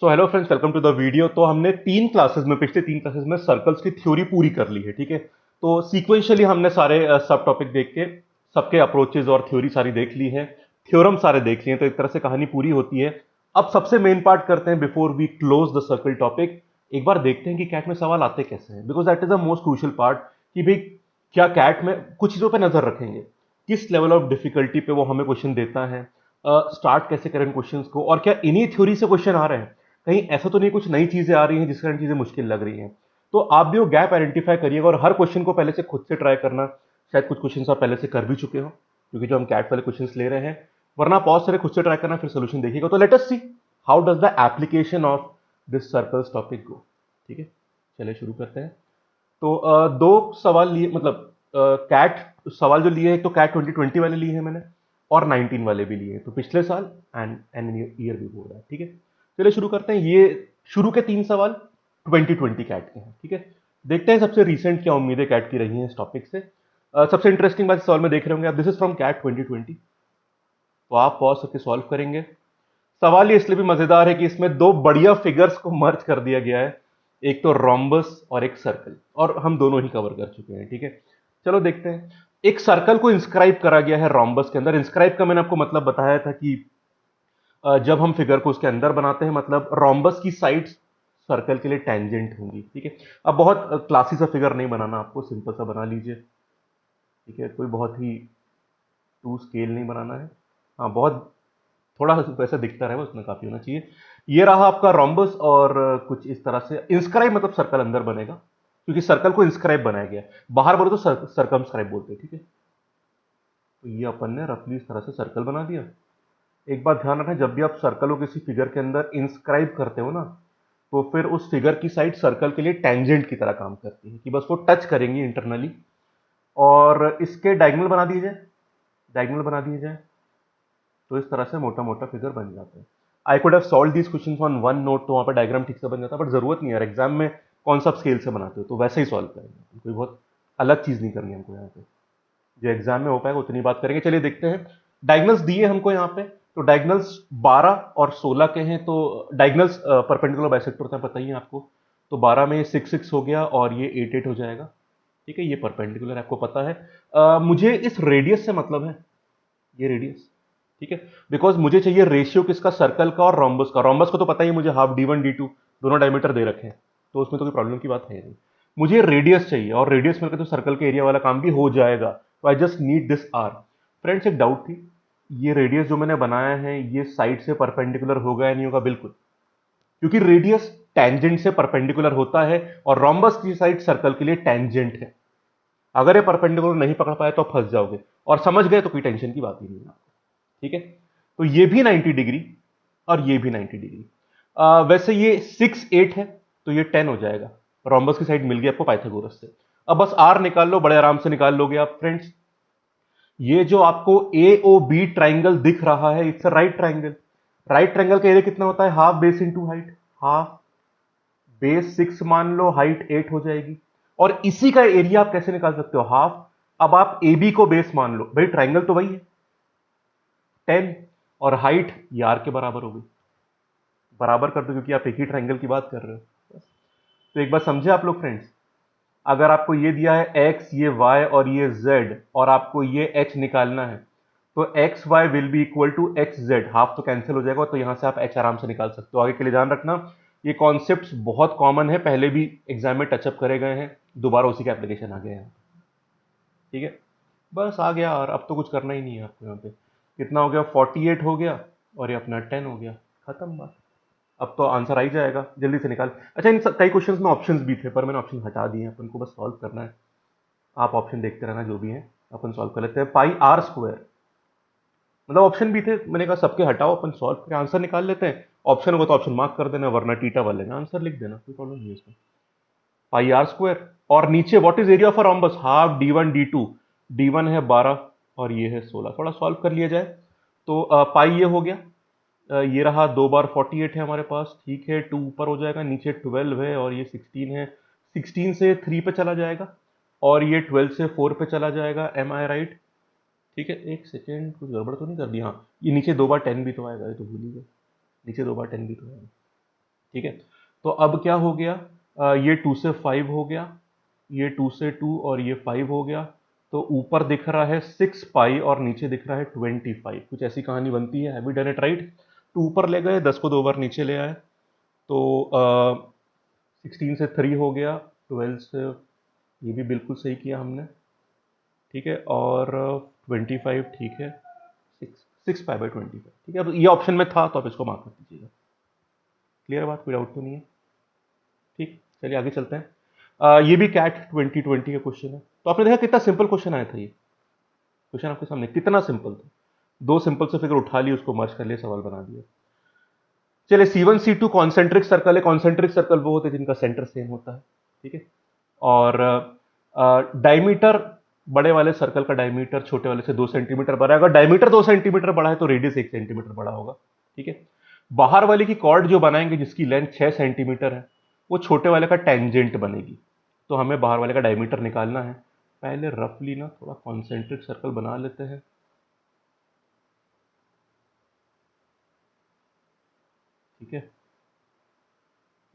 So hello friends, welcome to the video. तो हमने पिछले तीन क्लासेस में सर्कल्स की थ्योरी पूरी कर ली है। ठीक है, तो सीक्वेंशियली हमने सारे सब टॉपिक देख के सबके अप्रोचेज और थ्योरी सारी देख ली है, थ्योरम सारे देख लिए हैं। तो एक तरह से कहानी पूरी होती है। अब सबसे मेन पार्ट करते हैं before we close the circle topic. एक बार देखते हैं कि कैट में सवाल आते कैसे हैं, because that is the most crucial part. कि भाई क्या कैट में कुछ चीजों पर नजर रखेंगे, किस लेवल ऑफ डिफिकल्टी पे वो हमें क्वेश्चन देता है, स्टार्ट कैसे करें क्वेश्चंस को, और क्या इन्हीं थ्योरी से क्वेश्चन आ रहे हैं, कहीं ऐसा तो नहीं कुछ नई चीजें आ रही हैं जिस कारण चीजें मुश्किल लग रही हैं। तो आप भी वो गैप आइडेंटिफाई करिएगा और हर क्वेश्चन को पहले से खुद से ट्राई करना। शायद कुछ क्वेश्चन आप पहले से कर भी चुके हो, क्योंकि जो हम कैट वाले क्वेश्चन ले रहे हैं। वरना पॉज करें, खुद से ट्राई करना, फिर सोल्यूशन देखिएगा। तो let us see how does the application of this circles topic go. ठीक है, चलिए शुरू करते हैं। तो दो सवाल लिए, मतलब कैट सवाल जो लिए हैं, तो कैट 2020 वाले लिए हैं मैंने, और 19 वाले भी लिए हैं, तो पिछले साल एंड एन ईयर भी हो रहा है। ठीक है, चलिए शुरू करते हैं। ये शुरू के तीन सवाल 2020 कैट के हैं। ठीक है, देखते हैं सबसे रिसेंट क्या उम्मीदें कैट की रही हैं इस टॉपिक से। सबसे इंटरेस्टिंग बात इस सवाल में देख रहे होंगे आप, दिस इज फ्रॉम कैट 2020। तो आप पॉज करके सॉल्व करेंगे। सवाल ये इसलिए भी मजेदार है कि इसमें दो बढ़िया फिगर्स को मर्ज कर दिया गया है, एक तो रोम्बस और एक सर्कल, और हम दोनों ही कवर कर चुके हैं। ठीक है, चलो देखते हैं। एक सर्कल को इंस्क्राइब करा गया है रोम्बस के अंदर। इंस्क्राइब का मैंने आपको मतलब बताया था कि जब हम फिगर को उसके अंदर बनाते हैं, मतलब रोम्बस की साइड्स सर्कल के लिए टेंजेंट होंगी। ठीक है, अब बहुत क्लासी सा फिगर नहीं बनाना आपको, सिंपल सा बना लीजिए। ठीक है, कोई बहुत ही टू स्केल नहीं बनाना है। हाँ, बहुत थोड़ा वैसा दिखता रहे, उसमें काफी होना चाहिए। ये रहा आपका रोम्बस, और कुछ इस तरह से इंस्क्राइब मतलब सर्कल अंदर बनेगा, क्योंकि सर्कल को इंस्क्राइब बनाया गया है। बाहर बोले तो सर्कमस्क्राइब बोलते हैं। ठीक है, तो ये अपन ने रफली इस तरह से सर्कल बना दिया। एक बात ध्यान रखें, जब भी आप सर्कल को किसी फिगर के अंदर इंस्क्राइब करते हो ना, तो फिर उस फिगर की साइड सर्कल के लिए टेंजेंट की तरह काम करती है, कि बस वो टच करेंगी इंटरनली। और इसके डायगोनल बना दिए जाए, डायगोनल बना दिए जाए, तो इस तरह से मोटा मोटा फिगर बन जाता है। I could have solve these question on one note, तो वहां पर डायग्राम ठीक से बन जाता, बट जरूरत नहीं है यार। एग्जाम में कौन सा स्केल से बनाते हो, तो वैसे ही सॉल्व करेंगे, कोई बहुत अलग चीज नहीं करनी हमको यहाँ पे। जो एग्जाम में हो पाएगा उतनी बात करेंगे। चलिए देखते हैं। डायगनल्स दिए हमको यहाँ पे, तो डायगनल्स 12 और 16 के हैं। तो डायगनल्स परपेंडिकुलर बाइसेक्टर होता है, पता ही है आपको। तो 12 में 6 6 हो गया, और ये 8 8 हो जाएगा। ठीक है, ये परपेंडिकुलर आपको पता है। मुझे इस रेडियस से मतलब है, ये रेडियस। ठीक है, बिकॉज मुझे चाहिए रेशियो किसका, सर्कल का और रोम्बस का। रोम्बस को तो पता ही है मुझे, हाफ D1 D2 दोनों डायमीटर दे रखे हैं, तो उसमें तो कोई प्रॉब्लम की बात है नहीं। मुझे रेडियस चाहिए, और रेडियस मिलकर तो सर्कल के एरिया वाला काम भी हो जाएगा। तो I just need this R. Friends, एक डाउट थी, ये रेडियस जो मैंने बनाया है, ये साइड से परपेंडिकुलर होगा या नहीं होगा? बिल्कुल, क्योंकि रेडियस टेंजेंट से परपेंडिकुलर होता है, और रोम्बस की साइड सर्कल के लिए टेंजेंट है। अगर ये परपेंडिकुलर नहीं पकड़ पाए तो आप फंस जाओगे, और समझ गए तो कोई टेंशन की बात ही नहीं है। ठीक है, तो ये भी 90 डिग्री और ये भी 90 डिग्री। वैसे ये 6 8 है, तो ये 10 हो जाएगा। रोम्बस की साइड मिल गई आपको पाइथागोरस से। अब बस आर निकाल लो, बड़े आराम से निकाल लोगे आप फ्रेंड्स। ये जो आपको ए ओ बी ट्राइंगल दिख रहा है, it's a right triangle. Right triangle का एरिया कितना होता है? Half base into height. Half base 6 मान लो, हाइट 8 हो जाएगी। और इसी का एरिया आप कैसे निकाल सकते हो? हाफ। अब आप ए बी को बेस मान लो, भाई ट्राइंगल तो वही है 10, और हाइट ये आर के बराबर होगी। बराबर कर दो, क्योंकि आप एक ही ट्राइंगल की बात कर रहे हो। तो एक बात समझे आप लोग फ्रेंड्स, अगर आपको ये दिया है एक्स, ये वाई और ये जेड, और आपको ये एच निकालना है, तो x y will be equal to x z. Half तो कैंसिल हो जाएगा, तो यहां से आप एच आराम से निकाल सकते हो। आगे के लिए ध्यान रखना, ये कॉन्सेप्ट्स बहुत कॉमन है, पहले भी एग्जाम में टचअप करे गए हैं, दोबारा उसी का एप्लीकेशन आ गया है। ठीक है, बस आ गया, और अब तो कुछ करना ही नहीं है आपको। यहाँ पे कितना हो गया? 48 हो गया, और ये अपना 10 हो गया। खत्म बात। अब तो आंसर आ ही जाएगा, जल्दी से निकाल। अच्छा, कई क्वेश्चंस में ऑप्शंस भी थे, पर मैंने ऑप्शन हटा दिए हैं, अपन को बस सॉल्व करना है। आप ऑप्शन देखते रहना, जो भी है अपन सॉल्व कर लेते हैं। पाई आर स्क्वायर, मतलब ऑप्शन भी थे, मैंने कहा सबके हटाओ, अपन सॉल्व करके आंसर निकाल लेते हैं। ऑप्शन होगा तो ऑप्शन मार्क कर देना, वरना टीटा वाले में आंसर लिख देना, कोई प्रॉब्लम नहीं है इसमें। पाई आर स्क्वायर, और नीचे what is area of a rhombus? Half D1 D2। D1 है 12, और ये है 16। थोड़ा सॉल्व कर लिया जाए, तो पाई ये हो गया। ये रहा, 2 बार 48 है हमारे पास। ठीक है, 2 ऊपर हो जाएगा, नीचे 12 है, और ये 16 है। 16 से 3 पे चला जाएगा, और ये 12 से 4 पे चला जाएगा। एम आई राइट? ठीक है, एक सेकेंड, कुछ गड़बड़ तो नहीं कर दी? हाँ, ये नीचे 2 बार 10 भी तो आएगा, ये तो भूल ही गए। नीचे 2 बार 10 भी तो आएगा। ठीक है। तो अब क्या हो गया, ये 2 से 5 हो गया, ये 2 से 2 और ये 5 हो गया। तो ऊपर दिख रहा है 6 पाई और नीचे दिख रहा है 25। कुछ ऐसी कहानी बनती है। Have we done it right? 2 ऊपर ले गए, 10 को 2 बार नीचे ले आए, तो 16 से 3 हो गया, 12 से, ये भी बिल्कुल सही किया हमने, ठीक है। और 25, ठीक है, 6 पाई बाई 25, ठीक है। अब ये ऑप्शन में था तो आप इसको मार्क कर दीजिएगा। क्लियर बात, कोई डाउट तो नहीं है? ठीक, चलिए आगे चलते हैं। ये भी कैट 2020 का क्वेश्चन है। तो आपने देखा कितना सिंपल क्वेश्चन आया था। ये क्वेश्चन आपके सामने कितना सिंपल था, दो सिंपल से फिगर उठा ली, उसको मर्ज कर लिया, सवाल बना दिया। चलिए, C1 C2 कॉन्सेंट्रिक सर्कल है। कॉन्सेंट्रिक सर्कल वो होते हैं जिनका सेंटर सेम होता है, ठीक है। और डायमीटर, बड़े वाले सर्कल का डायमीटर छोटे वाले से 2 सेंटीमीटर बड़ा है। अगर डायमीटर 2 सेंटीमीटर बड़ा है तो रेडियस 1 सेंटीमीटर बड़ा होगा, ठीक है। बाहर वाले की कॉर्ड जो बनाएंगे जिसकी लेंथ 6 सेंटीमीटर है, वो छोटे वाले का टेंजेंट बनेगी। तो हमें बाहर वाले का डायमीटर निकालना है। पहले रफली ना थोड़ा कॉन्सेंट्रिक सर्कल बना लेते हैं। ठीक है,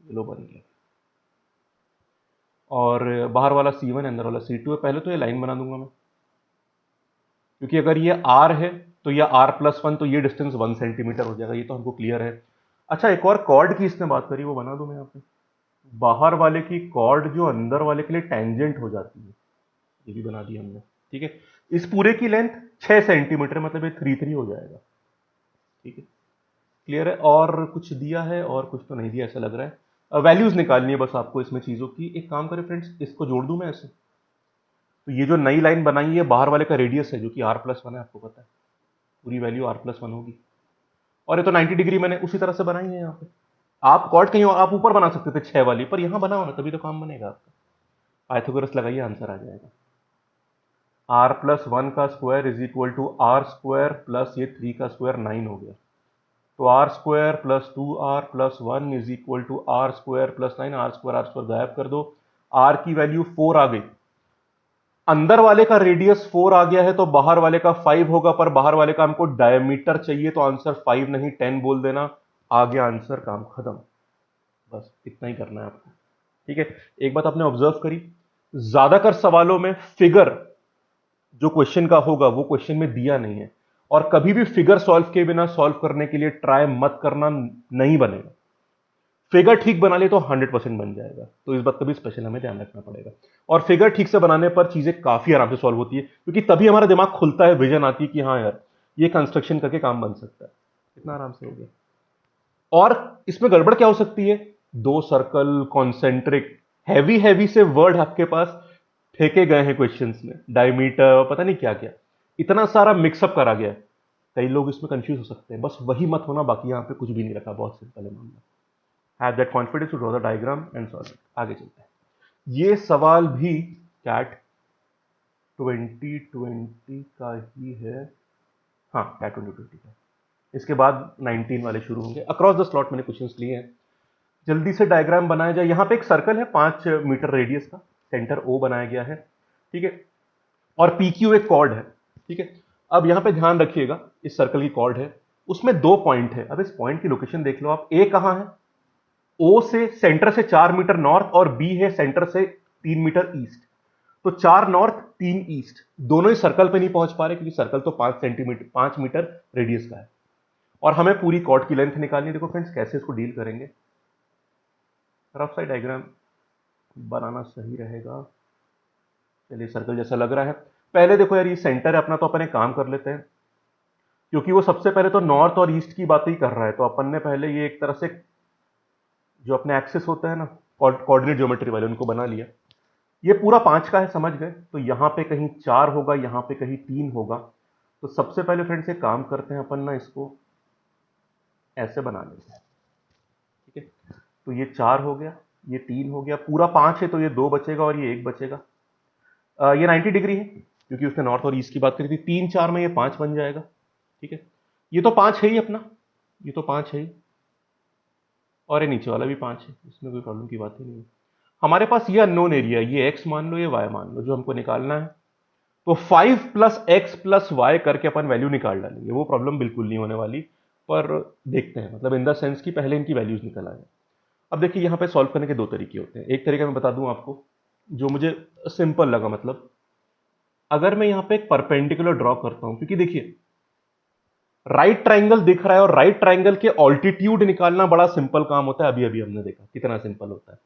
ये लो बन गया। और बाहर वाला C1 अंदर वाला C2 है। पहले तो ये लाइन बना दूंगा मैं, क्योंकि अगर ये R है तो ये R+1, तो ये डिस्टेंस 1 सेंटीमीटर हो जाएगा। ये तो हमको क्लियर है। अच्छा, एक और कॉर्ड की इसने बात करी, वो बना दूं मैं यहाँ पे। बाहर वाले की कॉर्ड जो अंदर वाले के लिए टेंजेंट हो जाती है, ये भी बना दी हमने, ठीक है। इस पूरे की लेंथ 6 सेंटीमीटर, मतलब ये 3 हो जाएगा, ठीक है। क्लियर है? और कुछ दिया है और कुछ तो नहीं दिया ऐसा लग रहा है। वैल्यूज निकालनी है बस आपको इसमें चीजों की। एक काम करें फ्रेंड्स, इसको जोड़ दूं मैं ऐसे। तो ये जो नई लाइन बनाई है, बाहर वाले का रेडियस है जो कि R+1 है, आपको पता है पूरी वैल्यू R+1 होगी। और ये तो 90 डिग्री मैंने उसी तरह से बनाई है यहाँ पे। आप कॉर्ड कहीं और आप ऊपर बना सकते थे 6 वाली, पर यहां बनाओ ना, तभी तो काम बनेगा आपका। पाइथागोरस लगाइए, आंसर आ जाएगा। R+1 का square is equal to R² plus ये 3 का स्क्वायर 9 हो गया। तो R² plus 2R+1 is equal to R² plus 9। R² गायब कर दो, R की वैल्यू 4 आ गई। अंदर वाले का रेडियस 4 आ गया है तो बाहर वाले का 5 होगा, पर बाहर वाले का हमको डायमीटर चाहिए, तो आंसर 5 नहीं 10 बोल देना। आ गया आंसर, काम खत्म। बस इतना ही करना है आपको, ठीक है। एक बात आपने ऑब्जर्व करी, ज्यादातर सवालों में फिगर जो क्वेश्चन का होगा वो क्वेश्चन में दिया नहीं है। और कभी भी फिगर सॉल्व किए बिना सॉल्व करने के लिए ट्राई मत करना, नहीं बनेगा। फिगर ठीक बना ले तो 100% बन जाएगा। तो इस बात का भी स्पेशल हमें ध्यान रखना पड़ेगा। और फिगर ठीक से बनाने पर चीजें काफी आराम से सॉल्व होती है, क्योंकि तभी हमारा दिमाग खुलता है, विजन आती है कि हाँ यार, ये कंस्ट्रक्शन करके काम बन सकता है। इतना आराम से हो गया। और इसमें गड़बड़ क्या हो सकती है? दो सर्कल, कॉन्सेंट्रिक, हैवी हैवी से वर्ड आपके पास फेंके गए हैं क्वेश्चंस में, डायमीटर, पता नहीं क्या क्या, इतना सारा मिक्सअप करा गया है। कई लोग इसमें कंफ्यूज हो सकते हैं। बस वही मत होना, बाकी यहां पे कुछ भी नहीं रखा, बहुत सिंपल है मामला। Have that confidence to draw the diagram and solve it. आगे चलते हैं। ये सवाल भी कैट 2020 का ही है। हाँ, कैट 2020 का। इसके बाद 19 वाले शुरू होंगे। अक्रॉस द स्लॉट मैंने क्वेश्चंस लिए हैं। जल्दी से डायग्राम बनाया जाए। यहां पे एक सर्कल है 5 मीटर रेडियस का, सेंटर O बनाया गया है, ठीक है। और PQ एक कॉर्ड है, ठीक है। अब यहां पे ध्यान रखिएगा, इस सर्कल की कॉर्ड है, उसमें 2 पॉइंट है। अब इस पॉइंट की लोकेशन देख लो आप। A कहां है? O से सेंटर से 4 मीटर नॉर्थ, और B है सेंटर से 3 मीटर ईस्ट। तो 4 नॉर्थ 3 ईस्ट, दोनों ही सर्कल पे नहीं पहुंच पा रहे, क्योंकि सर्कल तो 5 मीटर रेडियस का है। और हमें पूरी कॉर्ड की लेंथ निकालनी है। देखो फ्रेंड्स, कैसे इसको डील करेंगे। रफ साइड डायग्राम बनाना सही रहेगा। चलिए, सर्कल जैसा लग रहा है। पहले देखो यार, ये सेंटर है अपना, तो अपन एक काम कर लेते हैं, क्योंकि वो सबसे पहले तो नॉर्थ और ईस्ट की बात ही कर रहा है, तो अपन ने पहले ये एक तरह से जो अपने एक्सिस होता है ना, कोऑर्डिनेट ज्योमेट्री वाले, उनको बना लिया। ये पूरा 5 का है, समझ गए। तो यहां पे कहीं 4 होगा, यहां पे कहीं 3 होगा। तो सबसे पहले फ्रेंड्स एक काम करते हैं अपन ना, इसको ऐसे बना लेते हैं, ठीक है। तो ये 4 हो गया, ये 3 हो गया, पूरा 5 है, तो ये 2 बचेगा और ये 1 बचेगा। ये 90 डिग्री है, क्योंकि उसने नॉर्थ और ईस्ट की बात करी थी। 3 4 में ये 5 बन जाएगा, ठीक है। ये तो 5 है ही अपना, ये तो 5 है ही, और ये नीचे वाला भी 5 है, इसमें कोई प्रॉब्लम की बात ही नहीं है। हमारे पास ये अननोन एरिया, ये x मान लो, ये y मान लो, जो हमको निकालना है। तो 5 + x + y करके अपन वैल्यू निकाल डालेंगे, वो प्रॉब्लम बिल्कुल नहीं होने वाली। पर देखते हैं, मतलब इन द सेंस कि पहले इनकी वैल्यूज निकल आए। अब देखिए यहां पे सॉल्व करने के दो तरीके होते हैं। एक तरीका मैं बता दूं आपको जो मुझे सिंपल लगा, मतलब अगर मैं यहां पे एक परपेंडिकुलर ड्रॉ करता हूं, क्योंकि देखिए राइट ट्राइंगल दिख रहा है और राइट ट्राइंगल के ऑल्टीट्यूड निकालना बड़ा सिंपल काम होता है, अभी अभी हमने देखा कितना सिंपल होता है।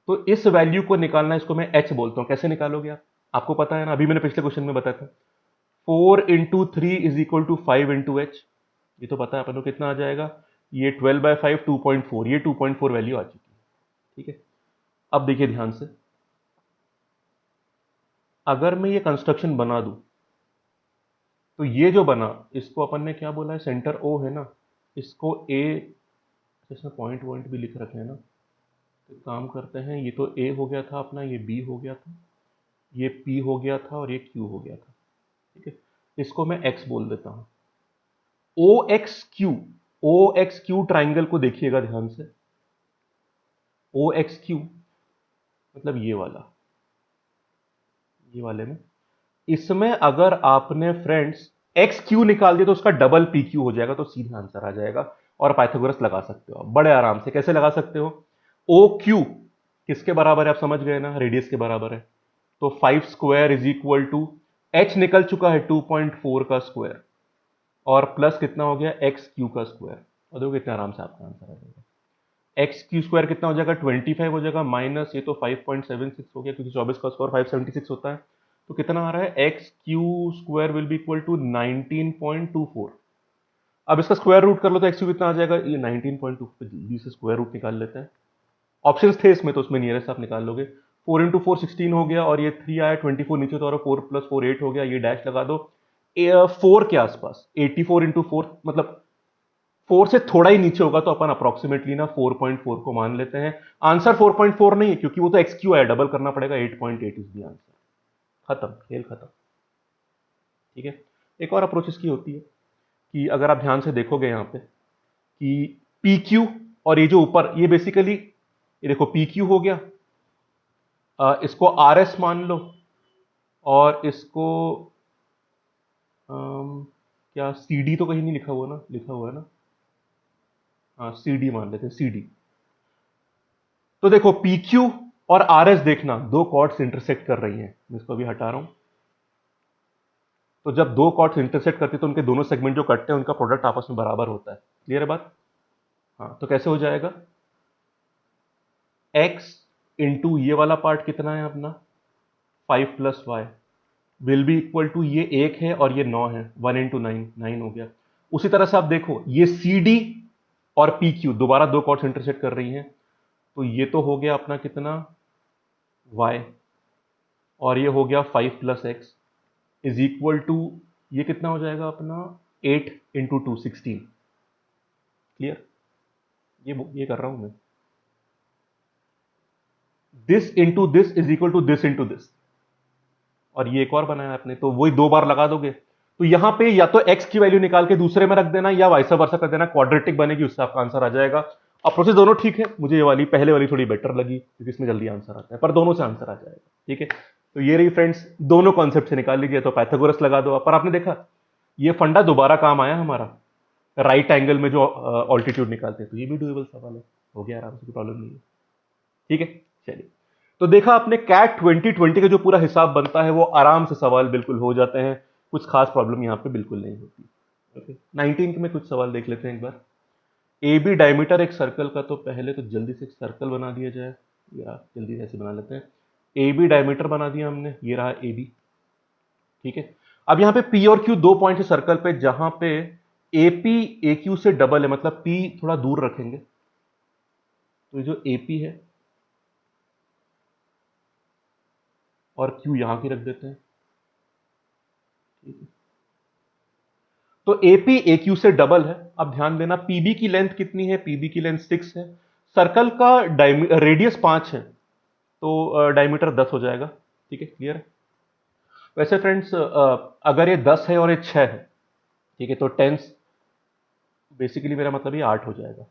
तो इस वैल्यू को निकालना, इसको मैं एच बोलता हूं। कैसे निकालोगे आप, आपको पता है ना, अभी मैंने पिछले क्वेश्चन में बताया था 4 × 3 = 5 × h। ये तो पता है अपन को कितना आ जाएगा, ये 12/5 2.4, ये 2.4 वैल्यू आ चुकी है। ठीक है, अब देखिए ध्यान से, अगर मैं ये कंस्ट्रक्शन बना दूं तो ये जो बना, इसको अपन ने क्या बोला है, सेंटर ओ है ना, इसको ए, इसमें पॉइंट वॉइंट भी लिख रखे हैं ना, तो काम करते हैं, ये तो ए हो गया था अपना, ये बी हो गया था, ये पी हो गया था और ये क्यू हो गया था। ठीक है, इसको मैं एक्स बोल देता हूं। ओ एक्स क्यू, ओ एक्स क्यू ट्राइंगल को देखिएगा ध्यान से, ओ एक्स क्यू मतलब ये वाले में, इसमें अगर आपने फ्रेंड्स एक्स क्यू निकाल दिया तो उसका डबल पी क्यू हो जाएगा, तो सीधा आंसर आ जाएगा। और पाइथागोरस लगा सकते हो आप बड़े आराम से। कैसे लगा सकते हो, ओ क्यू किसके बराबर है आप समझ गए ना, रेडियस के बराबर है। तो 5² = एच निकल चुका है 2.4 का स्क्वायर, और प्लस कितना हो गया एक्स क्यू का स्क्वायर, और देखो कितना आराम से आपका आंसर आ जाएगा। एक्स क्यू स्क्वायर कितना हो जाएगा 25 हो जाएगा, माइनस ये तो 5.76 हो गया क्योंकि 24 का स्क्वायर 576 होता है। तो कितना आ रहा है, X Q square will be equal to 19.24। अब इसका स्क्वायर रूट कर लो तो एक्स क्यू कितना आ जाएगा, ये 19.2, जल्दी से स्क्वायर रूट निकाल लेते हैं। ऑप्शंस थे इसमें तो उसमें नियरेस्ट आप निकाल लोगे। 4 × 4 16 हो गया, और ये 3 आया 24 नीचे, तो और 4 + 4 8 हो गया, ये डैश लगा दो 4 के आसपास। 84 × 4 मतलब 4 से थोड़ा ही नीचे होगा, तो अपन अप्रोक्सीमेटली ना 4.4 को मान लेते हैं। आंसर 4.4 नहीं है क्योंकि वो तो एक्स क्यू आया, डबल करना पड़ेगा, 8.8 इज द आंसर। खत्म, खेल खत्म। ठीक है, एक और अप्रोच इसकी होती है कि अगर आप ध्यान से देखोगे यहां पे कि पी क्यू और ये जो ऊपर, ये बेसिकली ये देखो पी क्यू हो गया, इसको आर एस मान लो, और इसको क्या सी डी तो कहीं नहीं लिखा हुआ ना, लिखा हुआ है ना, हाँ सी डी मान लेते हैं, सी डी। तो देखो पी क्यू और आर एस देखना, दो कॉर्ड्स इंटरसेक्ट कर रही हैं, मैं इसको अभी हटा रहा हूं। तो जब दो कॉर्ड्स इंटरसेक्ट करती है तो उनके दोनों सेगमेंट जो कटते हैं उनका प्रोडक्ट आपस में बराबर होता है। क्लियर है बात, हाँ। तो कैसे हो जाएगा, x इंटू ये वाला पार्ट कितना है अपना 5 + y will be equal to, ये 1 है और ये 9 है, 1 × 9 9 हो गया। उसी तरह से आप देखो ये सी डी और पी क्यू दोबारा दो कॉर्ड्स इंटरसेक्ट कर रही हैं, तो ये तो हो गया अपना कितना y, और ये हो गया 5 + x इज इक्वल टू, ये कितना हो जाएगा अपना 8 × 2 16। क्लियर, ये कर रहा हूं मैं, this into this is equal to this into this, और ये एक और बनाया आपने, तो वही दो बार लगा दोगे। तो यहां पे या तो x की वैल्यू निकाल के दूसरे में रख देना, या वाइस वर्सा कर देना, क्वाड्रेटिक बनेगी, उससे आपका आंसर आ जाएगा। अब प्रोसेस दोनों ठीक है, मुझे ये वाली पहले वाली थोड़ी बेटर लगी क्योंकि इसमें जल्दी आंसर आता है, पर दोनों से आंसर आ जाएगा। ठीक है, तो ये रही फ्रेंड्स, दोनों कॉन्सेप्ट से निकाल लीजिए, तो पाइथागोरस लगा दो। पर आपने देखा ये फंडा दोबारा काम आया हमारा, राइट एंगल में जो ऑल्टीट्यूड निकालते हैं, तो ये भी डुएबल सवाल है, हो गया आराम से, कोई प्रॉब्लम नहीं है। ठीक है, चलिए, तो देखा आपने कैट 2020 का जो पूरा हिसाब बनता है वो आराम से सवाल बिल्कुल हो जाते हैं, कुछ खास प्रॉब्लम यहां पे बिल्कुल नहीं होती। ओके, 19 में कुछ सवाल देख लेते हैं एक बार। ए बी डायमीटर एक सर्कल का, तो पहले तो जल्दी से एक सर्कल बना दिया जाए, या जल्दी से ऐसे बना लेते हैं। ए बी डायमीटर बना दिया हमने, ये रहा ए बी। ठीक है, अब यहां पे पी और क्यू दो पॉइंट है सर्कल पे, जहां पे ए पी ए क्यू से डबल है, मतलब पी थोड़ा दूर रखेंगे, तो ये जो ए पी है और क्यू यहां की रख देते हैं। ठीक है, तो एपी एक्यू से डबल है। अब ध्यान देना पीबी की लेंथ कितनी है, पीबी की लेंथ 6 है, सर्कल का रेडियस 5 है, तो डायमीटर 10 हो जाएगा। ठीक है, क्लियर है। वैसे फ्रेंड्स अगर ये 10 है और ये 6 है, ठीक है, तो टेंस बेसिकली मेरा मतलब ये 8 हो जाएगा।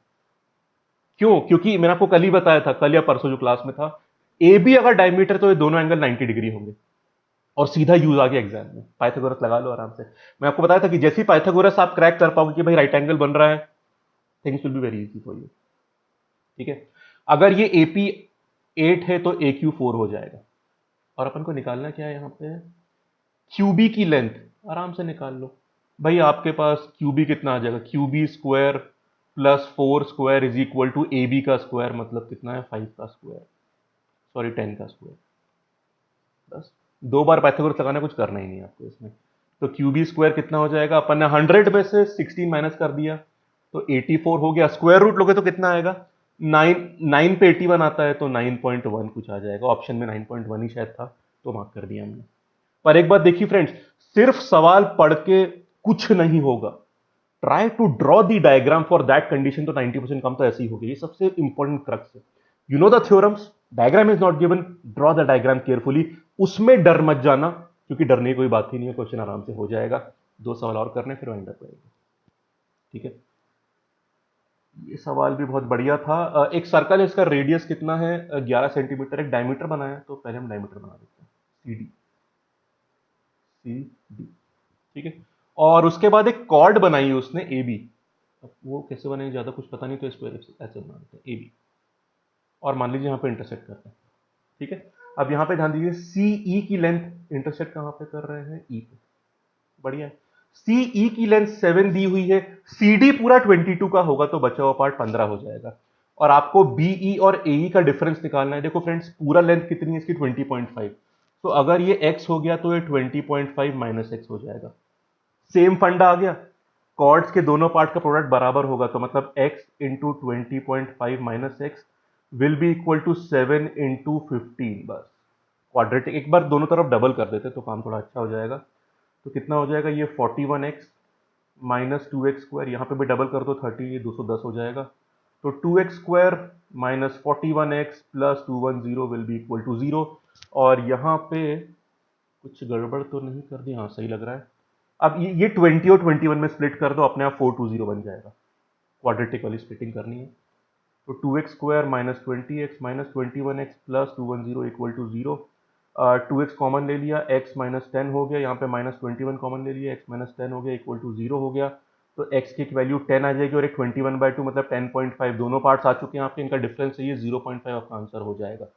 क्यों, क्योंकि मैंने आपको कल ही बताया था, कल या परसों जो क्लास में था, ए बी अगर डायमीटर तो ये दोनों एंगल 90 डिग्री होंगे, और सीधा यूज आ गया एग्जाम में। पाइथागोरस लगा लो आराम से। मैं आपको बताया था कि जैसी पाइथागोरस आप क्रैक कर पाओगे कि भाई राइट एंगल बन रहा है, things will be very easy for you. ठीक है। अगर ये AP 8 है तो AQ 4 हो जाएगा। और अपन को निकालना क्या है यहाँ पे, QB की लेंथ आराम से निकाल लो भाई। आपके पास QB कितना आ जाएगा, QB square plus 4 square is equal to AB का स्क्वायर, मतलब कितना है 5 का स्क्वायर, सॉरी 10 का स्क्वायर। बस दो बार पाइथागोरस लगाना, कुछ करना ही नहीं आपको इसमें। तो QB स्क्वायर कितना हो जाएगा, अपन ने 100 में से 16 माइनस कर दिया तो 84 हो गया। स्क्वायर रूट लोगे तो कितना आएगा, 9 पे 81 आता है तो 9.1 कुछ आ जाएगा। ऑप्शन में 9.1 ही शायद था, तो मार्क कर दिया हमने। पर एक बात देखिए फ्रेंड्स, सिर्फ सवाल पढ़ के कुछ नहीं होगा, try to draw the diagram for that condition. तो 90% कम तो ऐसे ही हो गई, ये सबसे इंपॉर्टेंट क्रक्स है। You know the theorems, diagram is not given, draw the diagram carefully. उसमें डर मत जाना, क्योंकि डरने की कोई बात ही नहीं है, क्वेश्चन आराम से हो जाएगा। दो सवाल और करने फिर वाइंड अप करेंगे, ठीक है। ये सवाल भी बहुत बढ़िया था। एक सर्कल है, इसका रेडियस कितना है, 11 सेंटीमीटर। एक डायमीटर बनाया, तो पहले हम डायमीटर बना देते हैं, CD, ठीक है। और उसके बाद एक कॉर्ड बनाई है उसने AB। अब वो कैसे बनेगी ज्यादा कुछ पता नहीं, तो इसको ऐसे बना देते हैं AB। और मान लीजिए यहाँ पे इंटरसेक्ट करते हैं, ठीक है। अब यहाँ पे ध्यान दीजिए, CE की लेंथ इंटरसेक्ट कहाँ पे कर रहे हैं, E पे। बढ़िया है। CE की लेंथ 7 दी हुई है, CD पूरा 22 का होगा तो बचा हुआ पार्ट 15 हो जाएगा। और आपको BE और AE का डिफरेंस निकालना है। देखो फ्रेंड्स, पूरा लेंथ कितनी है इसकी, 20.5। तो अगर ये x हो गया तो ये 20.5 माइनस एक्स हो जाएगा। सेम फंडा आ गया, कॉर्ड्स के दोनों पार्ट का प्रोडक्ट बराबर होगा, तो मतलब x into 20.5 minus x will be equal to 7 into 15। बस क्वाड्रेटिक एक बार दोनों तरफ डबल कर देते तो काम थोड़ा अच्छा हो जाएगा। तो कितना हो जाएगा, ये 41x माइनस 2x स्क्वायर, यहाँ पे भी डबल कर दो 30, ये 210 हो जाएगा। तो 2x square minus 41x plus 210 will be equal to 0। और यहाँ पे कुछ गड़बड़ तो नहीं कर दी, हाँ सही लग रहा है। अब ये 20 और 21 में स्प्लिट कर दो, अपने आप 420 बन जाएगा। क्वाड्रेटिक वाली स्प्लिटिंग करनी है। तो 2x square minus 20x minus 21x plus 210 equal to 0। 2x common ले लिया, x माइनस 10 हो गया, यहाँ पे माइनस 21 कॉमन ले लिया, x माइनस 10 हो गया इक्वल टू 0 हो गया। तो x की एक वैल्यू 10 आ जाएगी और एक 21/2 मतलब 10.5, दोनों पार्ट्स आ चुके हैं आपके, इनका डिफरेंस है ये 0.5, आपका आंसर हो जाएगा।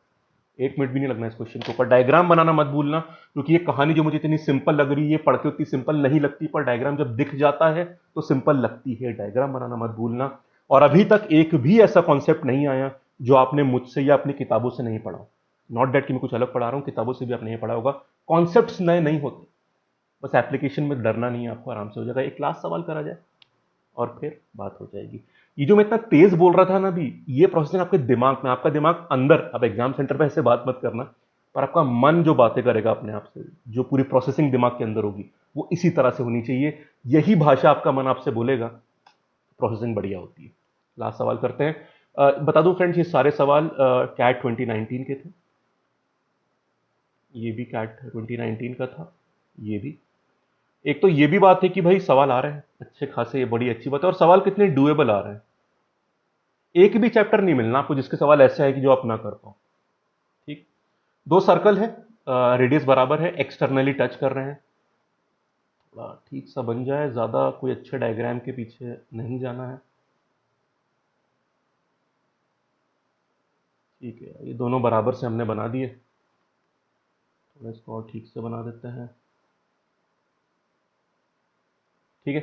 एक मिनट भी नहीं लगना इस क्वेश्चन के ऊपर। डायग्राम बनाना मत भूलना, क्योंकि ये कहानी जो मुझे इतनी सिंपल लग रही है, पढ़ के उतनी सिंपल नहीं लगती, पर डायग्राम जब दिख जाता है तो सिंपल लगती है। डायग्राम बनाना मत भूलना। और अभी तक एक भी ऐसा कॉन्सेप्ट नहीं आया जो आपने मुझसे या अपनी किताबों से नहीं पढ़ा। नॉट डेट कि मैं कुछ अलग पढ़ा रहा हूँ, किताबों से भी आपने ये पढ़ा होगा। कॉन्सेप्ट्स नए नहीं होते, बस एप्लीकेशन में डरना नहीं है आपको, आराम से हो जाएगा। एक लास्ट सवाल करा जाए और फिर बात हो जाएगी। ये जो मैं इतना तेज बोल रहा था ना अभी, ये प्रोसेसिंग आपके दिमाग में, आपका दिमाग अंदर, अब एग्जाम सेंटर पे ऐसे बात मत करना, पर आपका मन जो बातें करेगा अपने आप से, जो पूरी प्रोसेसिंग दिमाग के अंदर होगी, वो इसी तरह से होनी चाहिए। यही भाषा आपका मन आपसे बोलेगा, प्रोसेसिंग बढ़िया होती है। लास्ट सवाल करते हैं। बता दूं फ्रेंड्स, ये सारे सवाल कैट 2019 के थे। ये भी कैट 2019 का था, ये भी। एक तो ये भी बात है कि भाई सवाल आ रहे हैं अच्छे खासे, ये बड़ी अच्छी बात है। और सवाल कितने डुएबल आ रहे हैं, एक भी चैप्टर नहीं मिलना आपको जिसके सवाल ऐसे आए कि जो आप ना कर पाओ, ठीक। दो सर्कल है, रेडियस बराबर है, एक्सटर्नली टच कर रहे हैं। थोड़ा ठीक सा बन जाए, ज़्यादा कोई अच्छे डायग्राम के पीछे नहीं जाना है, ठीक है। ये दोनों बराबर से हमने बना दिए, थोड़ा इसको और ठीक से बना देते हैं, ठीक है।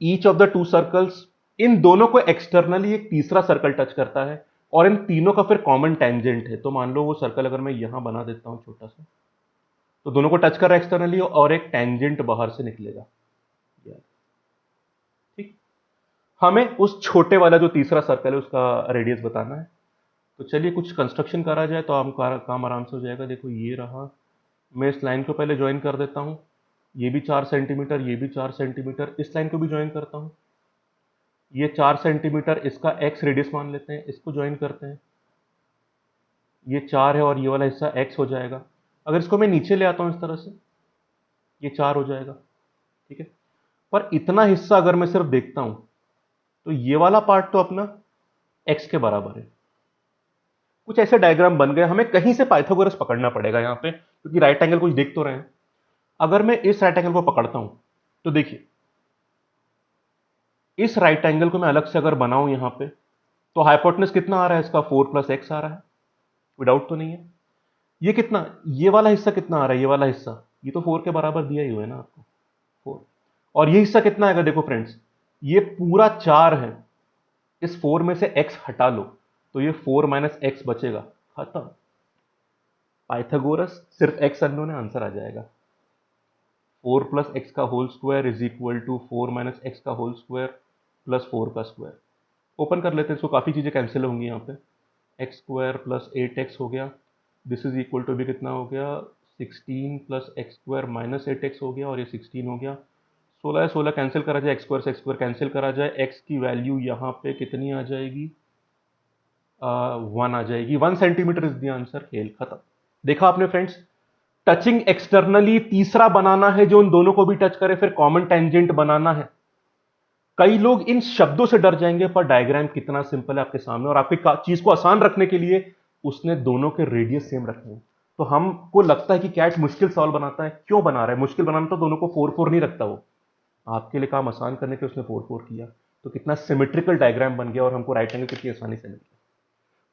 Each of the two circles, इन दोनों को एक्सटर्नली एक तीसरा सर्कल टच करता है, और इन तीनों का फिर कॉमन टेंजेंट है। तो मान लो वो सर्कल अगर मैं यहां बना देता हूं छोटा सा, तो दोनों को टच कर रहा है एक्सटर्नली, और एक टेंजेंट बाहर से निकलेगा, ठीक। हमें उस छोटे वाला जो तीसरा सर्कल है उसका रेडियस बताना है। तो चलिए कुछ कंस्ट्रक्शन करा जाए तो काम आराम से हो जाएगा। देखो ये रहा, मैं इस लाइन को पहले ज्वाइन कर देता हूं, ये भी 4 सेंटीमीटर, ये भी 4 सेंटीमीटर, इस लाइन को भी ज्वाइन करता हूं, ये 4 सेंटीमीटर, इसका एक्स रेडियस मान लेते हैं, इसको ज्वाइन करते हैं, ये 4 है और ये वाला हिस्सा एक्स हो जाएगा। अगर इसको मैं नीचे ले आता हूं इस तरह से, ये 4 हो जाएगा, ठीक है। पर इतना हिस्सा अगर मैं सिर्फ देखता हूं, तो ये वाला पार्ट तो अपना एक्स के बराबर है। कुछ ऐसे डायग्राम बन गए, हमें कहीं से पाइथागोरस पकड़ना पड़ेगा यहाँ पे, क्योंकि राइट एंगल कुछ देख तो रहे हैं। अगर मैं इस राइट एंगल को पकड़ता हूं, तो देखिए इस राइट एंगल को मैं अलग से अगर बनाऊं यहाँ पे, तो हाइपोटेनस कितना आ रहा है इसका, 4 प्लस एक्स आ रहा है, कोई डाउट तो नहीं है। ये कितना, ये वाला हिस्सा कितना आ रहा है, ये वाला हिस्सा, ये तो 4 के बराबर दिया ही हुआ है ना आपको, 4। और ये हिस्सा कितना आएगा, देखो फ्रेंड्स, ये पूरा 4 है, इस 4 में से x हटा लो तो ये 4 माइनस एक्स बचेगा, खत्म। पाइथागोरस, सिर्फ x अननोन है, आंसर आ जाएगा। 4 प्लस एक्स का whole square is equal to 4 minus x का होल स्क्वायर प्लस 4 का स्क्वायर। ओपन कर लेते हैं इसको, काफी चीजें कैंसिल होंगी यहाँ पे। एक्स स्क्वायर प्लस 8x हो गया, दिस इज इक्वल टू भी कितना हो गया, 16 plus x square minus 8x हो गया, और ये 16 हो गया। 16 16 कैंसिल करा जाए, एक्स स्क्वायर से एक्स स्क्वायर कैंसिल करा जाए, एक्स की वैल्यू यहाँ पे कितनी आ जाएगी, 1 आ जाएगी। 1 सेंटीमीटर इज द आंसर, खेल खत्म। देखा आपने फ्रेंड्स, टचिंग एक्सटर्नली तीसरा बनाना है जो उन दोनों को भी टच करे, फिर कॉमन टेंजेंट बनाना है। कई लोग इन शब्दों से डर जाएंगे, पर डायग्राम कितना सिंपल है आपके सामने, और आपकी चीज को आसान रखने के लिए उसने दोनों के रेडियस सेम रखे हैं। तो हमको लगता है कि कैट मुश्किल सवाल बनाता है, क्यों बना रहा है मुश्किल बनाना, तो दोनों को 4 4 नहीं रखता वो, आपके लिए काम आसान करने के उसने 4 4 किया, तो कितना सिमेट्रिकल डायग्राम बन गया, और हमको राइट एंगल कितनी आसानी से मिल गया।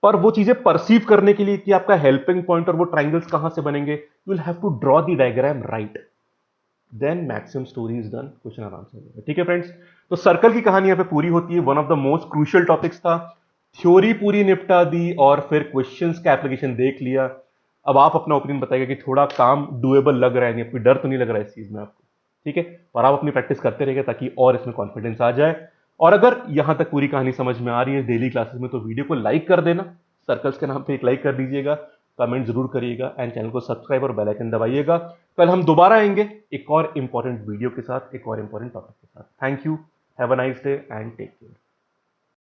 पर वो चीजें परसीव करने के लिए कि आपका हेल्पिंग पॉइंट और वो ट्राइंगल्स कहां से बनेंगे, you will have to draw the diagram right, then maximum story is done, question आराम से हो जाएगा। ठीक है फ्रेंड्स, तो सर्कल की कहानी यहां पे पूरी होती है। One of the most crucial topics था, थ्योरी पूरी निपटा दी और फिर क्वेश्चंस का एप्लीकेशन देख लिया। अब आप अपना ओपिनियन बताइएगा कि थोड़ा काम डुएबल लग रहा है, नहीं कोई डर तो नहीं लग रहा है इस चीज में आपको, ठीक है। और आप अपनी प्रैक्टिस करते रहिएगा ताकि और इसमें कॉन्फिडेंस आ जाए। और अगर यहां तक पूरी कहानी समझ में आ रही है डेली क्लासेस में, तो वीडियो को लाइक कर देना, सर्कल्स के नाम पे एक लाइक कर दीजिएगा, कमेंट जरूर करिएगा, एंड चैनल को सब्सक्राइब और बेल आइकन दबाइएगा। कल हम दोबारा आएंगे एक और इंपॉर्टेंट वीडियो के साथ, एक और इंपॉर्टेंट टॉपिक के साथ। Thank you, have a nice day and take care.